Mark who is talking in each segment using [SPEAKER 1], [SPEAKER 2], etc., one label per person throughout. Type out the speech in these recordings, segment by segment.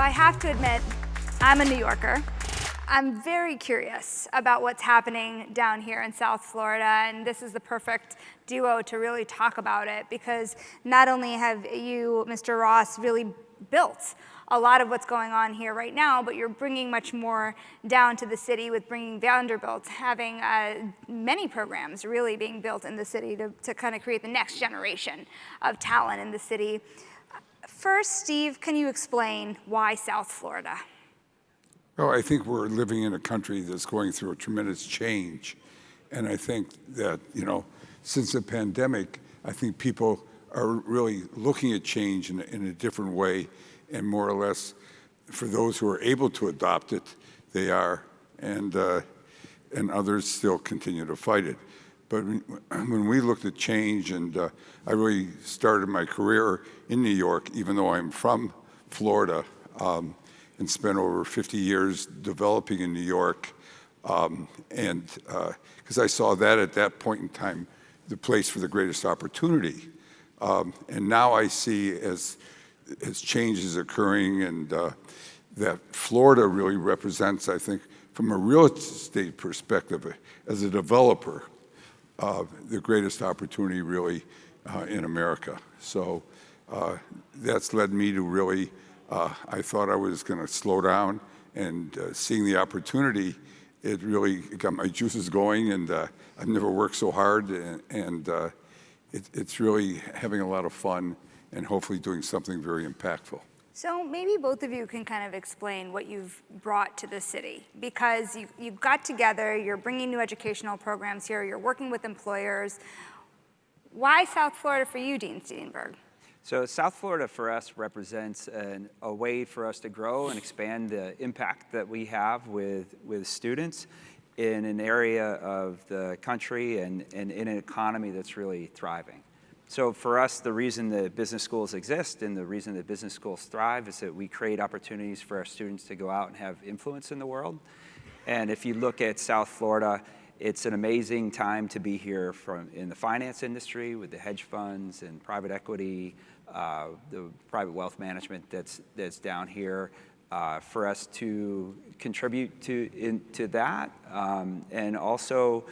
[SPEAKER 1] I have to admit, I'm a New Yorker. I'm very curious about what's happening down here in South Florida, and this is the perfect duo to really talk about it, because not only have you, Mr. Ross, really built a lot of what's going on here right now, but you're bringing much more down to the city with bringing Vanderbilt, having many programs really being built in the city to kind of create the next generation of talent in the city. First, Steve, can you explain why South Florida?
[SPEAKER 2] Well, I think we're living in a country that's going through a tremendous change. And I think that, since the pandemic, I think people are really looking at change in a different way. And more or less, for those who are able to adopt it, they are. And others still continue to fight it. But when we looked at change, and I really started my career in New York, even though I'm from Florida, and spent over 50 years developing in New York. And because I saw that at that point in time, the place for the greatest opportunity. And now I see as change is occurring, and that Florida really represents, I think, from a real estate perspective, as a developer, the greatest opportunity really in America. So that's led me to really, I thought I was going to slow down, and seeing the opportunity, it really got my juices going, and I've never worked so hard, and it's really having a lot of fun and hopefully doing something very impactful.
[SPEAKER 1] So maybe both of you can kind of explain what you've brought to the city, because you've got together, you're bringing new educational programs here, you're working with employers. Why South Florida for you, Dean Steenburgh?
[SPEAKER 3] So South Florida for us represents a way for us to grow and expand the impact that we have with students in an area of the country and in an economy that's really thriving. So for us, the reason that business schools exist and the reason that business schools thrive is that we create opportunities for our students to go out and have influence in the world. And if you look at South Florida, it's an amazing time to be here in the finance industry with the hedge funds and private equity, the private wealth management that's down here, for us to contribute to that, and also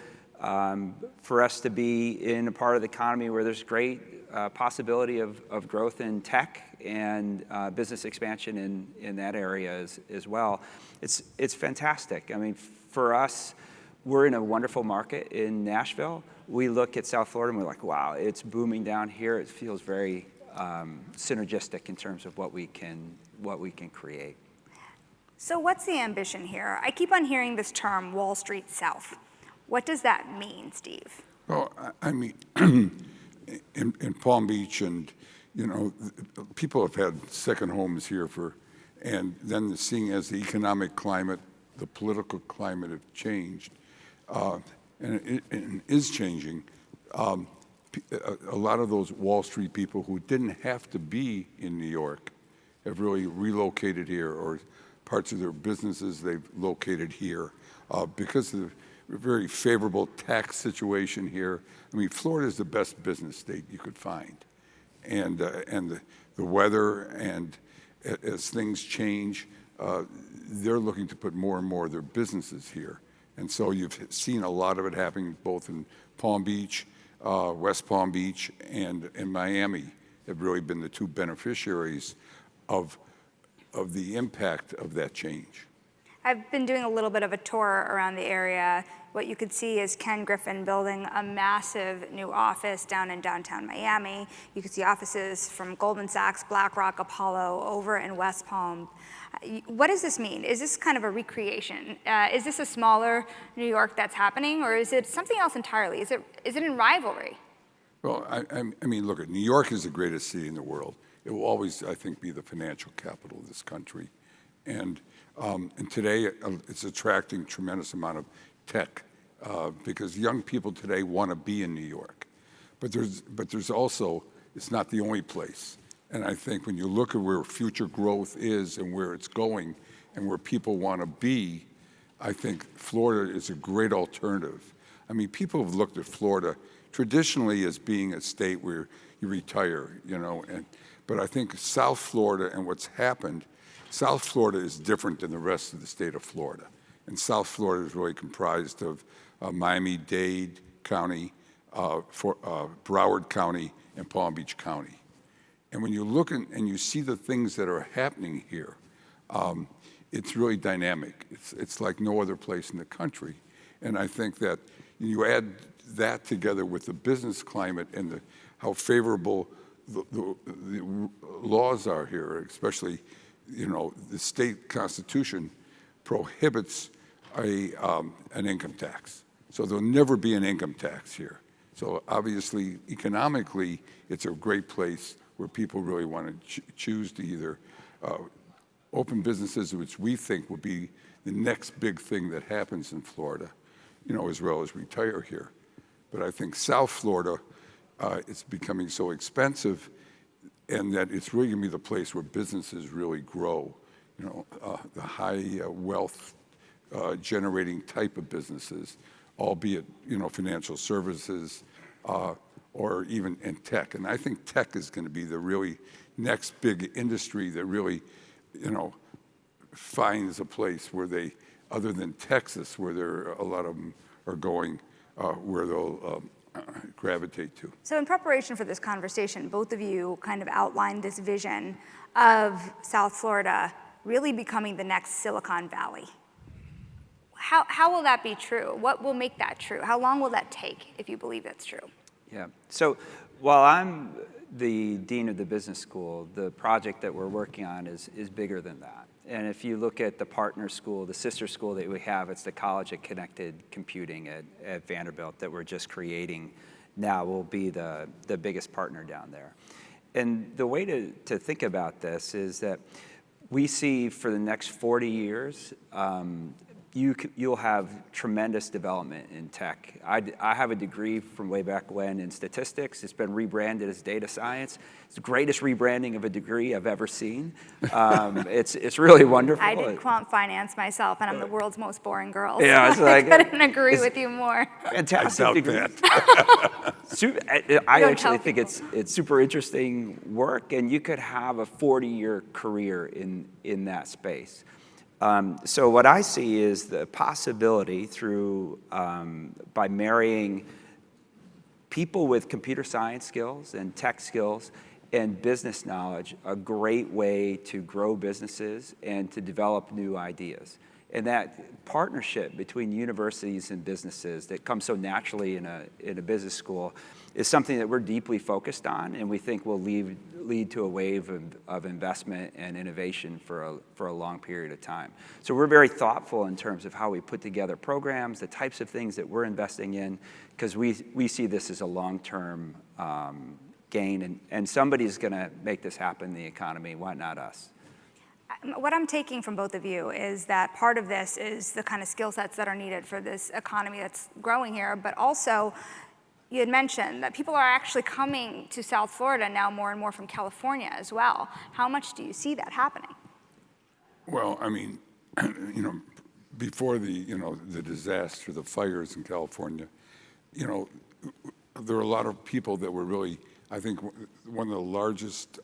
[SPEAKER 3] for us to be in a part of the economy where there's great possibility of growth in tech and business expansion in that area as well. It's fantastic. I mean, for us, we're in a wonderful market in Nashville. We look at South Florida and we're like, wow, it's booming down here. It feels very synergistic in terms of what we can create.
[SPEAKER 1] So what's the ambition here? I keep on hearing this term, Wall Street South. What does that mean, Steve?
[SPEAKER 2] Well, I mean, in Palm Beach, and people have had second homes here and then seeing as the economic climate, the political climate have changed, and it is changing. A lot of those Wall Street people who didn't have to be in New York have really relocated here, or parts of their businesses they've located here because of the very favorable tax situation here. I mean, Florida is the best business state you could find, and the weather, and as things change, they're looking to put more and more of their businesses here. And so you've seen a lot of it happening both in Palm Beach, West Palm Beach, and Miami have really been the two beneficiaries of the impact of that change.
[SPEAKER 1] I've been doing a little bit of a tour around the area. What you could see is Ken Griffin building a massive new office down in downtown Miami. You could see offices from Goldman Sachs, BlackRock, Apollo over in West Palm. What does this mean? Is this kind of a recreation? Is this a smaller New York that's happening, or is it something else entirely? Is it in rivalry?
[SPEAKER 2] Well, I mean, look, New York is the greatest city in the world. It will always, I think, be the financial capital of this country. And today, it's attracting a tremendous amount of tech because young people today want to be in New York. But there's also, it's not the only place. And I think when you look at where future growth is and where it's going and where people want to be, I think Florida is a great alternative. I mean, people have looked at Florida traditionally as being a state where you retire, but I think South Florida and what's happened South Florida is different than the rest of the state of Florida. And South Florida is really comprised of Miami-Dade County, Broward County, and Palm Beach County. And when you look and you see the things that are happening here, it's really dynamic. It's like no other place in the country. And I think that you add that together with the business climate and how favorable the laws are here, especially, the state constitution prohibits an income tax. So there'll never be an income tax here. So obviously, economically, it's a great place where people really want to choose to either open businesses, which we think will be the next big thing that happens in Florida, as well as retire here. But I think South Florida, it's becoming so expensive, and that it's really going to be the place where businesses really grow. The high wealth generating type of businesses, albeit financial services or even in tech. And I think tech is going to be the really next big industry that really finds a place where they, other than Texas, where a lot of them are going, where they'll gravitate to.
[SPEAKER 1] So in preparation for this conversation, both of you kind of outlined this vision of South Florida really becoming the next Silicon Valley. How will that be true? What will make that true? How long will that take if you believe that's true?
[SPEAKER 3] Yeah, so while I'm the dean of the business school, the project that we're working on is bigger than that. And if you look at the partner school, the sister school that we have, it's the College of Connected Computing at Vanderbilt that we're just creating now. Will be the biggest partner down there. And the way to think about this is that we see for the next 40 years, you'll have tremendous development in tech. I have a degree from way back when in statistics. It's been rebranded as data science. It's the greatest rebranding of a degree I've ever seen. It's really wonderful.
[SPEAKER 1] I did quant finance myself, and I'm the world's most boring girl.
[SPEAKER 3] Yeah,
[SPEAKER 1] so
[SPEAKER 3] it's like,
[SPEAKER 1] I couldn't agree with you more.
[SPEAKER 3] Fantastic degree. I actually think it's super interesting work, and you could have a 40-year career in that space. So what I see is the possibility through, by marrying people with computer science skills and tech skills and business knowledge, a great way to grow businesses and to develop new ideas. And that partnership between universities and businesses that comes so naturally in a business school is something that we're deeply focused on, and we think will lead to a wave of investment and innovation for a long period of time. So we're very thoughtful in terms of how we put together programs, the types of things that we're investing in, because we see this as a long-term gain, and somebody's going to make this happen in the economy. Why not us?
[SPEAKER 1] What I'm taking from both of you is that part of this is the kind of skill sets that are needed for this economy that's growing here, but also you had mentioned that people are actually coming to South Florida now more and more from California as well. How much do you see that happening?
[SPEAKER 2] Well, I mean, before the disaster, the fires in California, there were a lot of people that were really, I think, one of the largest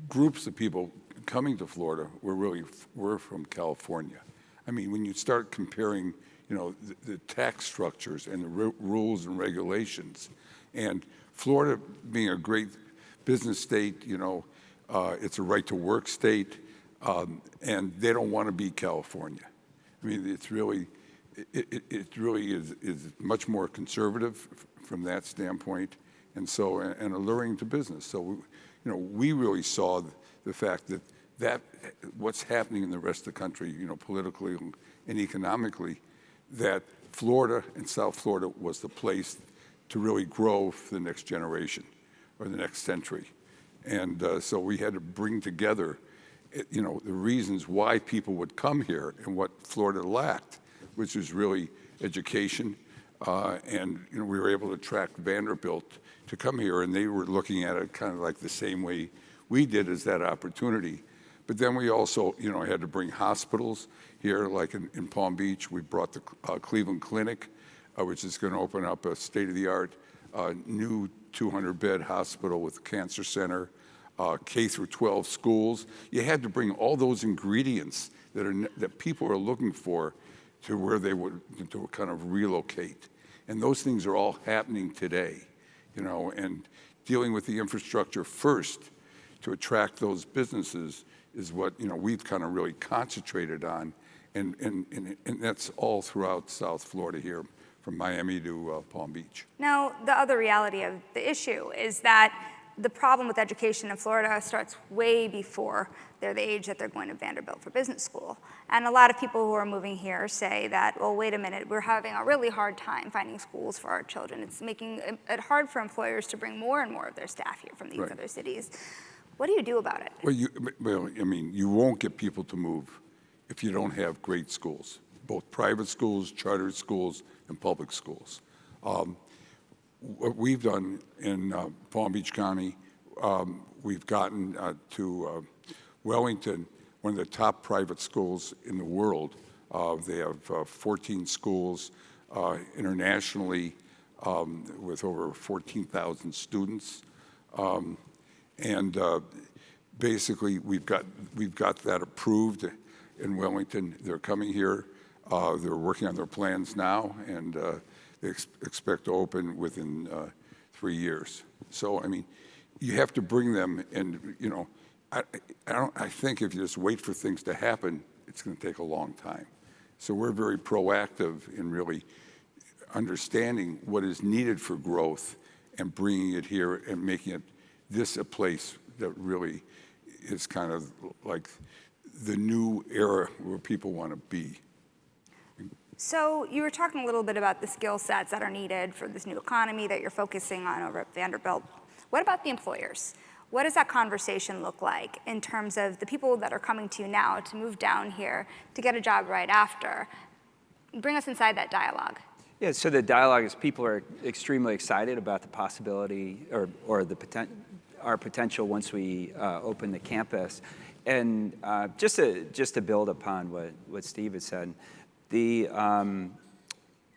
[SPEAKER 2] groups of people coming to Florida were from California. I mean, when you start comparing, the tax structures and the rules and regulations, and Florida being a great business state, it's a right to work state, and they don't want to be California. I mean, it's really, it really is much more conservative from that standpoint, and alluring to business. So, we really saw the fact that what's happening in the rest of the country, politically and economically, that Florida and South Florida was the place to really grow for the next generation or the next century. And so we had to bring together, the reasons why people would come here and what Florida lacked, which was really education. And we were able to attract Vanderbilt to come here, and they were looking at it kind of like the same way we did as that opportunity. But then we also, had to bring hospitals here, like in Palm Beach. We brought the Cleveland Clinic, which is going to open up a state-of-the-art new 200-bed hospital with a cancer center. K through 12 schools. You had to bring all those ingredients that people are looking for to where they would to kind of relocate. And those things are all happening today, and dealing with the infrastructure first to attract those businesses is what, we've kind of really concentrated on. And that's all throughout South Florida here, from Miami to Palm Beach.
[SPEAKER 1] Now, the other reality of the issue is that the problem with education in Florida starts way before they're the age that they're going to Vanderbilt for business school. And a lot of people who are moving here say that, well, wait a minute, we're having a really hard time finding schools for our children. It's making it hard for employers to bring more and more of their staff here from these other cities. What do you do about it?
[SPEAKER 2] Well, you won't get people to move if you don't have great schools, both private schools, charter schools, and public schools. What we've done in Palm Beach County, we've gotten to Wellington, one of the top private schools in the world. They have 14 schools internationally with over 14,000 students. And basically, we've got that approved in Wellington. They're coming here. They're working on their plans now, and they expect to open within 3 years. So, you have to bring them, and I think if you just wait for things to happen, it's going to take a long time. So we're very proactive in really understanding what is needed for growth and bringing it here and making it this a place that really is kind of like the new era where people want to be.
[SPEAKER 1] So you were talking a little bit about the skill sets that are needed for this new economy that you're focusing on over at Vanderbilt. What about the employers? What does that conversation look like in terms of the people that are coming to you now to move down here to get a job right after? Bring us inside that dialogue.
[SPEAKER 3] Yeah, so the dialogue is people are extremely excited about the possibility or our potential once we open the campus. And just to build upon what Steve had said,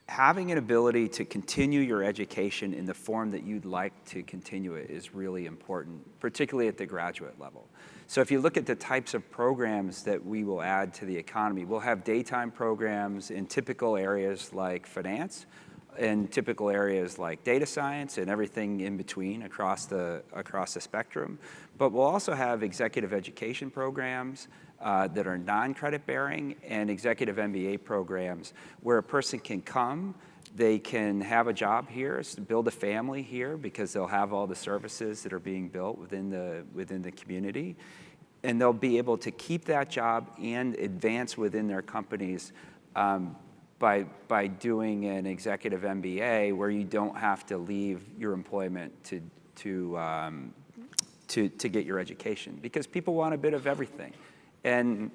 [SPEAKER 3] having an ability to continue your education in the form that you'd like to continue it is really important, particularly at the graduate level. So if you look at the types of programs that we will add to the economy, we'll have daytime programs in typical areas like finance, in typical areas like data science and everything in between across the spectrum. But we'll also have executive education programs that are non-credit bearing and executive MBA programs where a person can come, they can have a job here, build a family here because they'll have all the services that are being built within the community, and they'll be able to keep that job and advance within their companies by doing an executive MBA where you don't have to leave your employment to get your education, because people want a bit of everything. And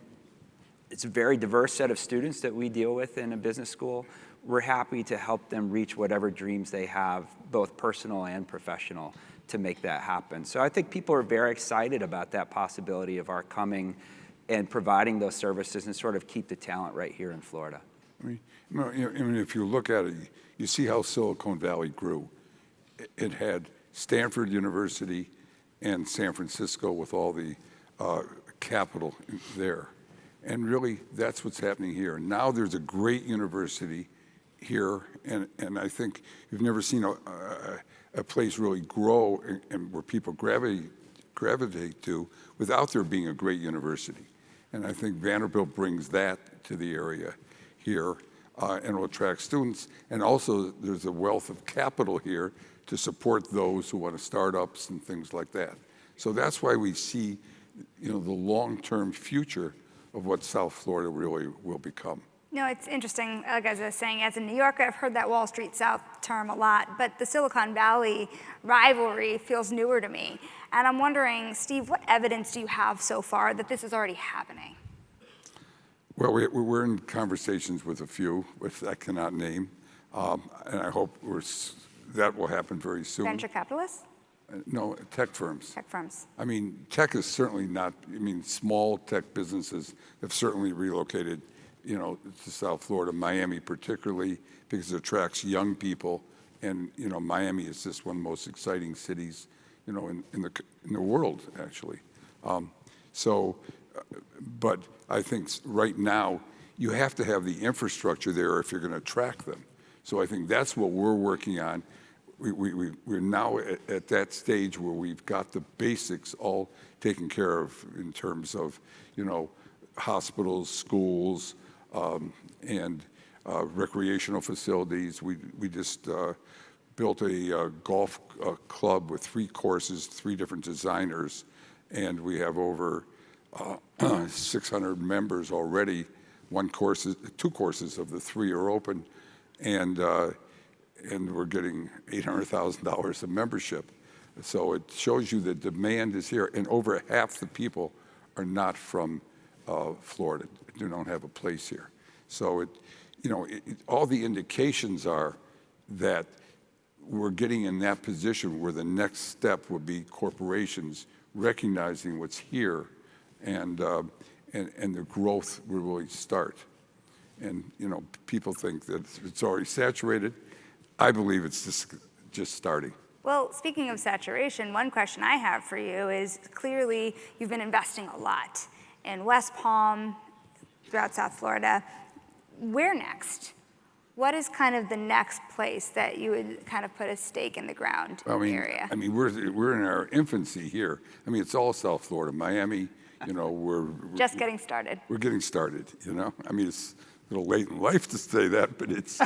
[SPEAKER 3] it's a very diverse set of students that we deal with in a business school. We're happy to help them reach whatever dreams they have, both personal and professional, to make that happen. So I think people are very excited about that possibility of our coming and providing those services and sort of keep the talent right here in Florida.
[SPEAKER 2] If you look at it, you see how Silicon Valley grew. It had Stanford University and San Francisco with all the capital there. And really, that's what's happening here. Now there's a great university here, and I think you've never seen a place really grow and where people gravitate to without there being a great university. And I think Vanderbilt brings that to the area here, and will attract students. And also, there's a wealth of capital here to support those who want to start ups and things like that. So that's why we see the long-term future of what South Florida really will become.
[SPEAKER 1] It's interesting, like as I was saying, as a New Yorker, I've heard that Wall Street South term a lot, but the Silicon Valley rivalry feels newer to me. And I'm wondering, Steve, what evidence do you have so far that this is already happening?
[SPEAKER 2] Well, we're in conversations with a few, which I cannot name, and I hope that will happen very soon.
[SPEAKER 1] Venture capitalists?
[SPEAKER 2] No, tech firms.
[SPEAKER 1] Tech firms.
[SPEAKER 2] Tech is certainly not, small tech businesses have certainly relocated, to South Florida, Miami particularly, because it attracts young people. And, Miami is just one of the most exciting cities, in the world, actually. But I think right now, you have to have the infrastructure there if you're going to attract them. So I think that's what we're working on. We're now at that stage where we've got the basics all taken care of in terms of, hospitals, schools, and recreational facilities. We just built a golf club with 3 courses, 3 different designers, and we have over 600 members already. 2 courses of the 3 are open, and we're getting $800,000 of membership. So it shows you the demand is here, and over half the people are not from Florida, do not have a place here. So all the indications are that we're getting in that position where the next step would be corporations recognizing what's here, and the growth will really start. And people think that it's already saturated. I believe it's just starting.
[SPEAKER 1] Well, speaking of saturation, one question I have for you is clearly you've been investing a lot in West Palm, throughout South Florida. Where next? What is kind of the next place that you would kind of put a stake in the ground in the area?
[SPEAKER 2] I mean, we're in our infancy here. I mean, it's all South Florida. Miami, we're
[SPEAKER 1] just getting started.
[SPEAKER 2] We're getting started, I mean, it's a little late in life to say that, but it's,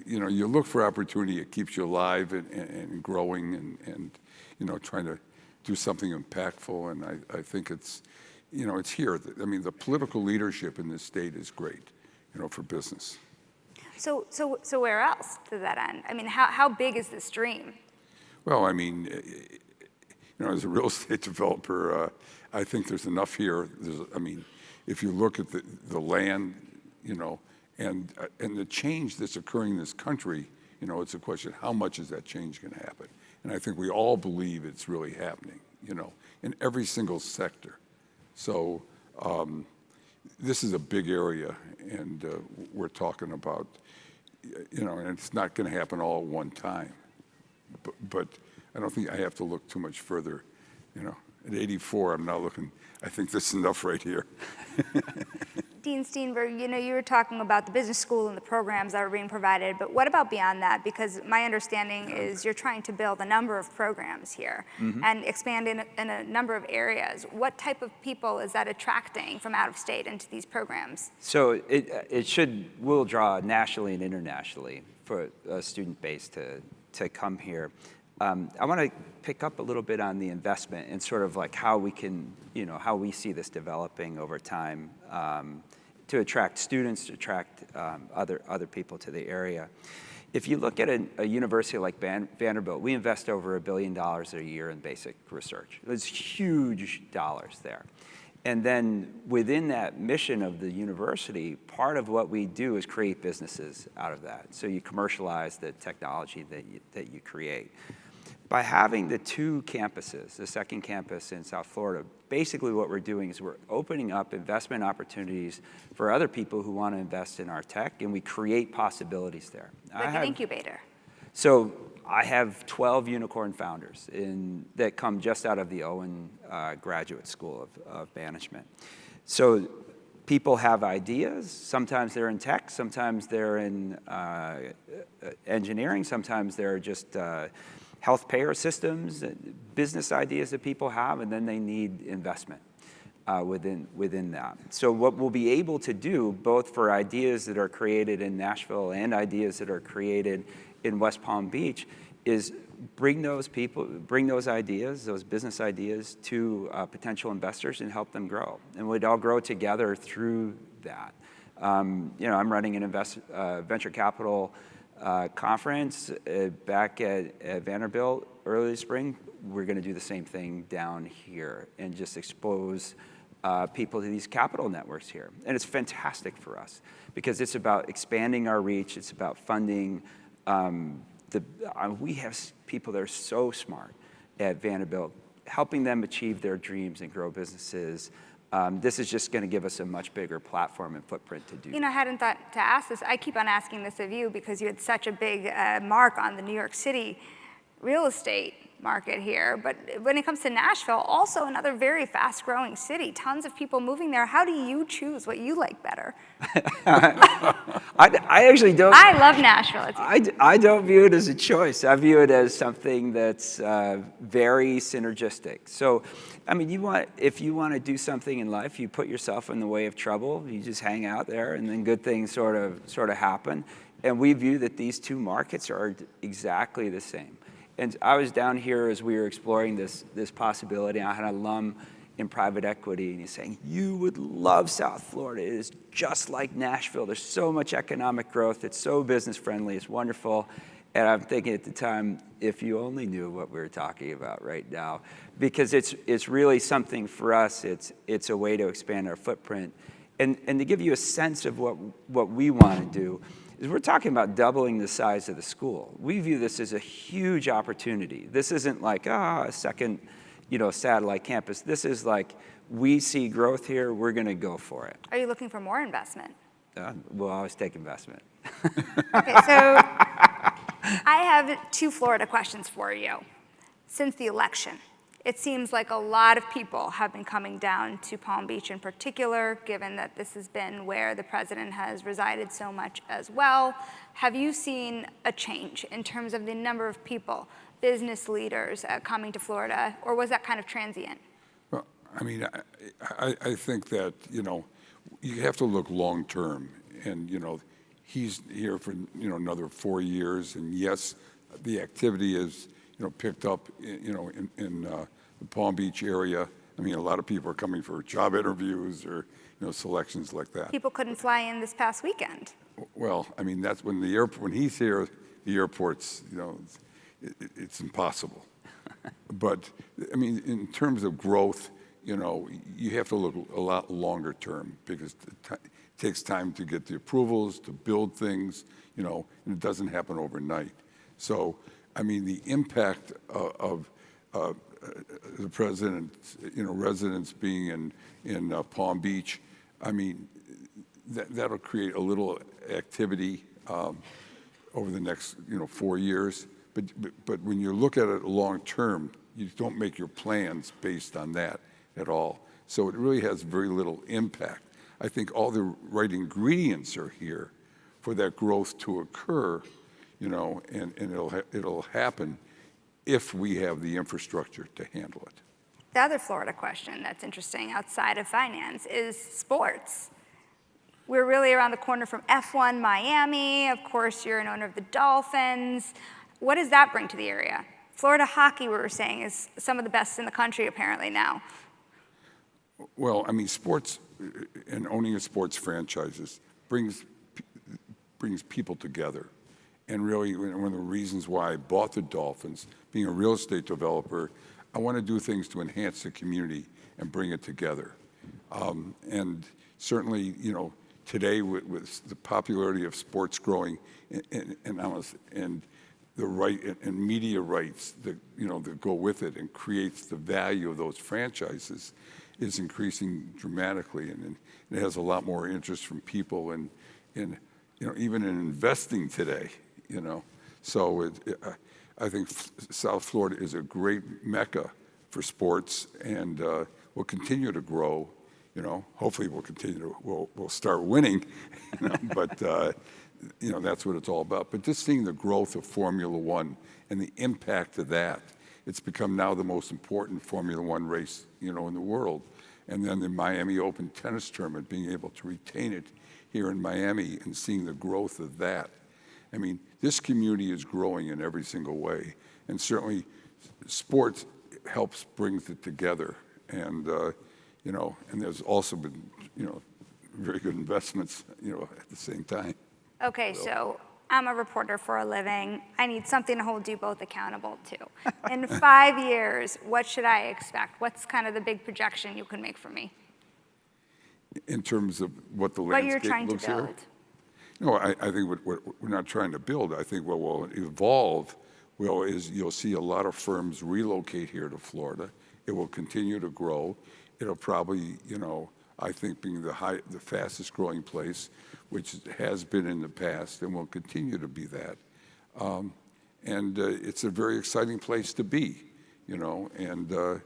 [SPEAKER 2] you look for opportunity. It keeps you alive and growing and trying to do something impactful. And I think it's here. I mean, the political leadership in this state is great, for business.
[SPEAKER 1] So where else to that end? I mean, how big is this dream?
[SPEAKER 2] Well, I mean, as a real estate developer, I think there's enough here. If you look at the land, and the change that's occurring in this country, it's a question, how much is that change going to happen? And I think we all believe it's really happening, in every single sector. So this is a big area, and we're talking about, and it's not going to happen all at one time. But I don't think I have to look too much further. At 84, I'm now looking, I think this is enough right here.
[SPEAKER 1] Dean Steenburgh, you were talking about the business school and the programs that are being provided, but what about beyond that? Because my understanding is you're trying to build a number of programs here and expand in a number of areas. What type of people is that attracting from out of state into these programs?
[SPEAKER 3] So we'll draw nationally and internationally for a student base to come here. I want to pick up a little bit on the investment and sort of like how we can, how we see this developing over time to attract students, to attract other people to the area. If you look at a university like Vanderbilt, we invest over $1 billion a year in basic research. There's huge dollars there. And then within that mission of the university, part of what we do is create businesses out of that. So you commercialize the technology that you create. By having the 2 campuses, the second campus in South Florida, basically what we're doing is we're opening up investment opportunities for other people who want to invest in our tech, and we create possibilities there.
[SPEAKER 1] Like an incubator.
[SPEAKER 3] So I have 12 unicorn founders that come just out of the Owen Graduate School of Management. So people have ideas. Sometimes they're in tech, sometimes they're in engineering, sometimes they're just health payer systems, business ideas that people have, and then they need investment within that. So what we'll be able to do, both for ideas that are created in Nashville and ideas that are created in West Palm Beach, is bring those ideas, those business ideas, to potential investors and help them grow. And we'd all grow together through that. I'm running an venture capital conference back at Vanderbilt early this spring. We're going to do the same thing down here and just expose people to these capital networks here. And it's fantastic for us because it's about expanding our reach. It's about funding. We have people that are so smart at Vanderbilt, helping them achieve their dreams and grow businesses. This is just going to give us a much bigger platform and footprint to do.
[SPEAKER 1] I hadn't thought to ask this. I keep on asking this of you because you had such a big mark on the New York City real estate market here, but when it comes to Nashville, also another very fast-growing city, tons of people moving there. How do you choose what you like better?
[SPEAKER 3] I actually don't.
[SPEAKER 1] I love Nashville.
[SPEAKER 3] I don't view it as a choice. I view it as something that's very synergistic. So, I mean, if you want to do something in life, you put yourself in the way of trouble. You just hang out there, and then good things sort of happen. And we view that these two markets are exactly the same. And I was down here as we were exploring this possibility. I had an alum in private equity, and he's saying, you would love South Florida. It is just like Nashville. There's so much economic growth. It's so business friendly. It's wonderful. And I'm thinking at the time, if you only knew what we were talking about right now, because it's really something for us. It's a way to expand our footprint. And to give you a sense of what we want to do, is we're talking about doubling the size of the school. We view this as a huge opportunity. This isn't like, a second, satellite campus. This is like, we see growth here, we're gonna go for it.
[SPEAKER 1] Are you looking for more investment?
[SPEAKER 3] We'll always take investment.
[SPEAKER 1] Okay, so I have 2 Florida questions for you. Since the election, it seems like a lot of people have been coming down to Palm Beach in particular, given that this has been where the president has resided so much as well. Have you seen a change in terms of the number of people, business leaders coming to Florida, or was that kind of transient?
[SPEAKER 2] Well, I mean, I think that, you have to look long term. And, he's here for, another 4 years. And yes, the activity is, picked up, in the Palm Beach area. I mean, a lot of people are coming for job interviews or, selections like that.
[SPEAKER 1] People couldn't fly in this past weekend.
[SPEAKER 2] Well, I mean, that's when when he's here, the airport's, it's impossible. But, I mean, in terms of growth, you have to look a lot longer term because it takes time to get the approvals, to build things, and it doesn't happen overnight. So, I mean, the impact of the president's, residence being in Palm Beach, I mean, that'll create a little activity over the next, 4 years. But when you look at it long term, you don't make your plans based on that at all. So it really has very little impact. I think all the right ingredients are here for that growth to occur, and it'll happen if we have the infrastructure to handle it.
[SPEAKER 1] The other Florida question that's interesting outside of finance is sports. We're really around the corner from F1 Miami. Of course, you're an owner of the Dolphins. What does that bring to the area? Florida hockey, we were saying, is some of the best in the country apparently now.
[SPEAKER 2] Well, I mean, sports and owning a sports franchises brings people together. And really, one of the reasons why I bought the Dolphins, being a real estate developer, I want to do things to enhance the community and bring it together. And certainly, today with the popularity of sports growing and the right and media rights that go with it and creates the value of those franchises is increasing dramatically, and it has a lot more interest from people and even in investing today. So I think South Florida is a great mecca for sports, and will continue to grow. Hopefully we'll start winning, but that's what it's all about. But just seeing the growth of Formula One and the impact of that, it's become now the most important Formula One race, in the world. And then the Miami Open tennis tournament, being able to retain it here in Miami and seeing the growth of that. I mean, this community is growing in every single way, and certainly sports helps brings it together. And and there's also been very good investments at the same time.
[SPEAKER 1] Okay, so I'm a reporter for a living. I need something to hold you both accountable to. In 5 years, what should I expect? What's kind of the big projection you can make for me?
[SPEAKER 2] In terms of what the landscape
[SPEAKER 1] What you're trying to
[SPEAKER 2] looks
[SPEAKER 1] build.
[SPEAKER 2] here? No, I think what we're not trying to build. I think what will evolve is you'll see a lot of firms relocate here to Florida. It will continue to grow. It'll probably, I think being the fastest growing place, which has been in the past and will continue to be that. And it's a very exciting place to be, you know, and the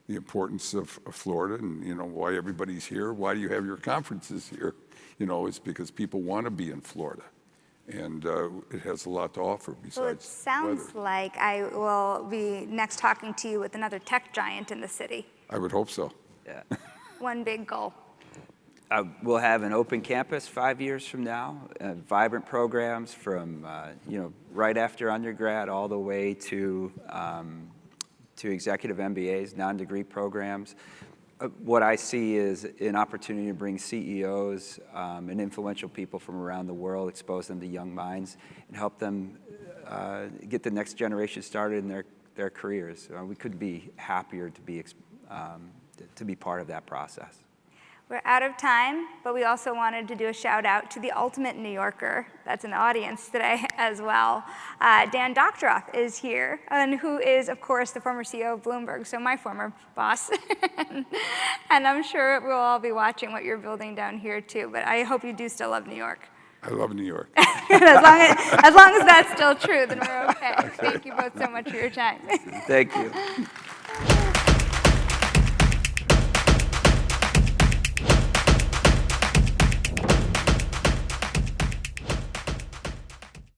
[SPEAKER 2] importance of Florida and, you know, why everybody's here. Why do you have your conferences here? You know, it's because people want to be in Florida. And it has a lot to offer besides
[SPEAKER 1] Well, it sounds
[SPEAKER 2] weather.
[SPEAKER 1] like I will be next talking to you with another tech giant in the city.
[SPEAKER 2] I would hope so.
[SPEAKER 3] Yeah.
[SPEAKER 1] One big goal.
[SPEAKER 3] We'll have an open campus 5 years from now, vibrant programs from, you know, right after undergrad all the way to executive MBAs, non-degree programs. What I see is an opportunity to bring CEOs and influential people from around the world, expose them to young minds, and help them get the next generation started in their careers. We couldn't be happier to be part of that process.
[SPEAKER 1] We're out of time, but we also wanted to do a shout out to the ultimate New Yorker that's in the audience today as well. Dan Doctoroff is here, and who is, of course, the former CEO of Bloomberg, so my former boss. And I'm sure we'll all be watching what you're building down here too, but I hope you do still love New York.
[SPEAKER 2] I love New York.
[SPEAKER 1] as long as that's still true, then we're okay. Thank you both so much for your time.
[SPEAKER 3] Thank you.